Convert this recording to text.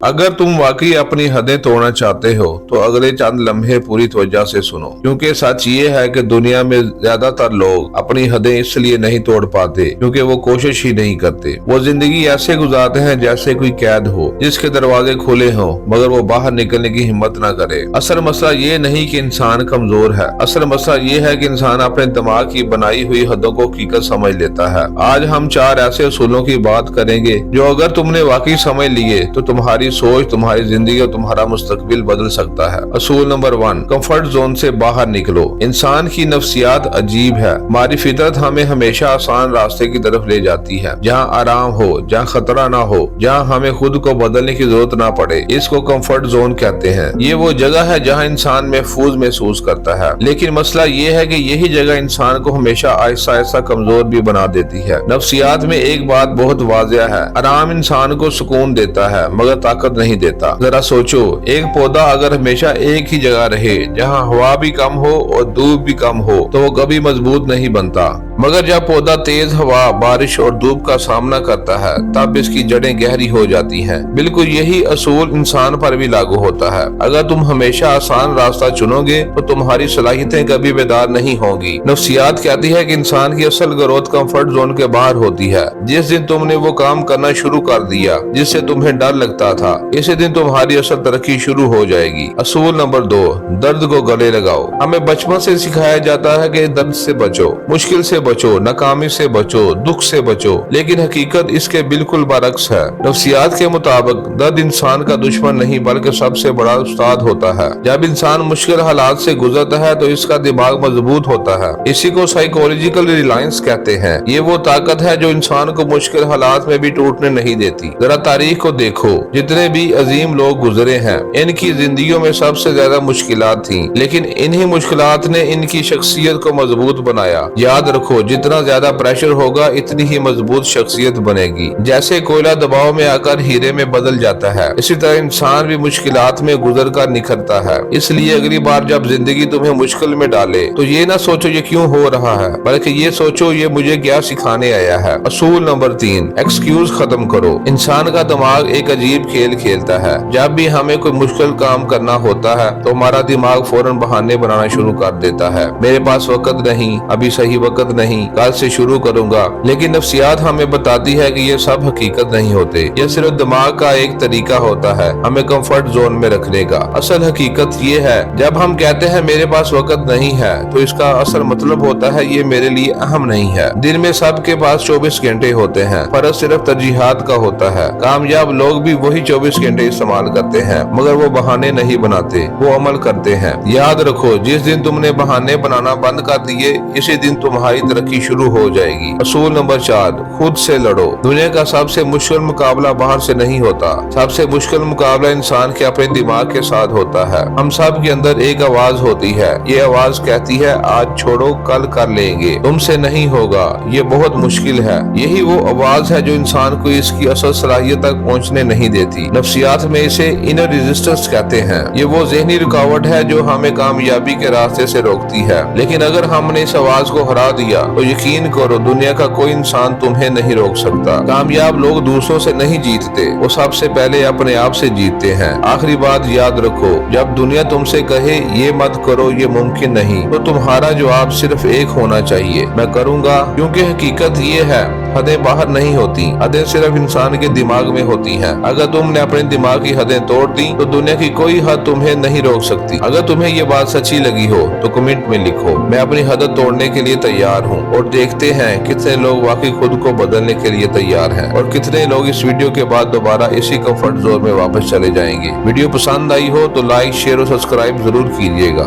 अगर तुम वाकई अपनी हदें तोड़ना चाहते हो तो अगले चंद लम्हे पूरी तवज्जो से सुनो, क्योंकि सच ये है कि दुनिया में ज्यादातर लोग अपनी हदें इसलिए नहीं तोड़ पाते क्योंकि वो कोशिश ही नहीं करते। वो जिंदगी ऐसे गुजारते हैं जैसे कोई कैद हो जिसके दरवाजे खुले हों मगर वो बाहर निकलने की हिम्मत ना करे। असल मसला ये नहीं कि इंसान कमजोर है, असल मसला ये है कि इंसान अपने दिमाग की बनाई हुई हदों को हकीकत समझ लेता है। आज हम 4 ऐसे असूलों की बात करेंगे जो अगर तुमने वाकई समझ लिए तो तुम्हारी सोच, तुम्हारी जिंदगी और तुम्हारा मुस्तकबिल बदल सकता है। असूल नंबर 1, कंफर्ट जोन से बाहर निकलो। इंसान की नफ्सियात अजीब है। हमारी फितरत हमें हमेशा आसान रास्ते की तरफ ले जाती है, जहाँ आराम हो, जहाँ खतरा ना हो, जहाँ हमें खुद को बदलने की जरूरत ना पड़े। इसको कंफर्ट जोन कहते हैं। ये वो जगह है जहाँ इंसान महफूज महसूस करता है, लेकिन मसला ये है कि यही जगह इंसान को हमेशा आहिस्ता आहिस्ता कमजोर भी बना देती है। नफ्सियात में एक बात बहुत वाज़ेह है, आराम इंसान को सुकून देता है मगर ताकत नहीं देता। जरा सोचो, एक पौधा अगर हमेशा एक ही जगह रहे जहाँ हवा भी कम हो और धूप भी कम हो तो वो कभी मजबूत नहीं बनता, मगर जब पौधा तेज हवा, बारिश और धूप का सामना करता है तब इसकी जड़ें गहरी हो जाती हैं। बिल्कुल यही असूल इंसान पर भी लागू होता है। अगर तुम हमेशा आसान रास्ता चुनोगे तो तुम्हारी सलाहियतें कभी बेदार नहीं होंगी। नफ्सियात कहती है कि इंसान की असल ग्रोथ कंफर्ट जोन के बाहर होती है। जिस दिन तुमने वो काम करना शुरू कर दिया जिससे तुम्हें डर लगता था, इसी दिन तुम्हारी असल तरक्की शुरू हो जाएगी। असूल नंबर 2, दर्द को गले लगाओ। हमें बचपन से सिखाया जाता है कि दर्द से बचो, मुश्किल से बचो, नाकामी से बचो, दुख से बचो, लेकिन हकीकत इसके बिल्कुल बरक्स है। नफ्सियात के मुताबिक दर्द इंसान का दुश्मन नहीं बल्कि सबसे बड़ा उस्ताद होता है। जब इंसान मुश्किल हालात से गुजरता है तो इसका दिमाग मजबूत होता है। इसी को साइकोलॉजिकल रिलायंस कहते हैं। ये वो ताकत है जो इंसान को मुश्किल हालात में भी टूटने नहीं देती। जरा तारीख को देखो, जितने भी अजीम लोग गुजरे हैं इनकी जिंदगियों में सबसे ज्यादा मुश्किलात थी, लेकिन इन्हीं मुश्किलात ने इनकी शख्सियत को मजबूत बनाया। याद रखो, जितना ज्यादा प्रेशर होगा इतनी ही मजबूत शख्सियत बनेगी। जैसे कोयला दबाव में आकर हीरे में बदल जाता है, इसी तरह इंसान भी मुश्किलात में गुजर कर निखरता है। इसलिए अगली बार जब जिंदगी तुम्हें मुश्किल में डाले तो ये ना सोचो ये क्यों हो रहा है, बल्कि ये सोचो ये मुझे क्या सिखाने आया है। असूल नंबर 3, एक्सक्यूज खत्म करो। इंसान का दिमाग एक अजीब खेल खेलता है। जब भी हमें कोई मुश्किल काम करना होता है तो हमारा दिमाग फौरन बहाने बनाना शुरू कर देता है। मेरे पास वक्त नहीं, अभी सही वक्त नहीं, कल से शुरू करूंगा। लेकिन नफ्सियात हमें बताती है कि ये सब हकीकत नहीं होते, ये सिर्फ दिमाग का एक तरीका होता है हमें कंफर्ट जोन में रखने का। असल हकीकत ये है, जब हम कहते हैं मेरे पास वक्त नहीं है तो इसका असल मतलब होता है ये मेरे लिए अहम नहीं है। दिन में सबके पास 24 घंटे होते हैं, फर्क सिर्फ तरजीहात का होता है। कामयाब लोग भी वही 24 घंटे इस्तेमाल करते हैं मगर वो बहाने नहीं बनाते, वो अमल करते हैं। याद रखो, जिस दिन तुमने बहाने बनाना बंद कर दिए इसी दिन तुम्हारी तरक्की शुरू हो जाएगी। असूल नंबर 4, खुद से लड़ो। दुनिया का सबसे मुश्किल मुकाबला बाहर से नहीं होता, सबसे मुश्किल मुकाबला इंसान के अपने दिमाग के साथ होता है। हम सब के अंदर एक आवाज होती है, ये आवाज कहती है आज छोड़ो कल कर लेंगे, तुमसे नहीं होगा, ये बहुत मुश्किल है। यही वो आवाज है जो इंसान को इसकी असल सलाहियत तक पहुँचने नहीं देती। नफ्सियात में इसे इनर रेजिस्टेंस कहते हैं। ये वो ज़हनी रुकावट है जो हमें कामयाबी के रास्ते से रोकती है। लेकिन अगर हमने इस आवाज को हरा दिया तो यकीन करो दुनिया का कोई इंसान तुम्हें नहीं रोक सकता। कामयाब लोग दूसरों से नहीं जीतते, वो सबसे पहले अपने आप से जीतते हैं। आखिरी बात याद रखो, जब दुनिया तुमसे कहे ये मत करो, ये मुमकिन नहीं, तो तुम्हारा जवाब सिर्फ एक होना चाहिए, मैं करूँगा। क्योंकि हकीकत ये है, हदें बाहर नहीं होती, हदें सिर्फ इंसान के दिमाग में होती हैं। अगर तुमने अपने दिमाग की हदें तोड़ दी तो दुनिया की कोई हद तुम्हें नहीं रोक सकती। अगर तुम्हें ये बात सच्ची लगी हो तो कमेंट में लिखो मैं अपनी हद तोड़ने के लिए तैयार हूँ, और देखते हैं कितने लोग वाकई खुद को बदलने के लिए तैयार हैं और कितने लोग इस वीडियो के बाद दोबारा इसी कंफर्ट जोन में वापस चले जाएंगे। वीडियो पसंद आई हो तो लाइक, शेयर और सब्सक्राइब जरूर कीजिएगा।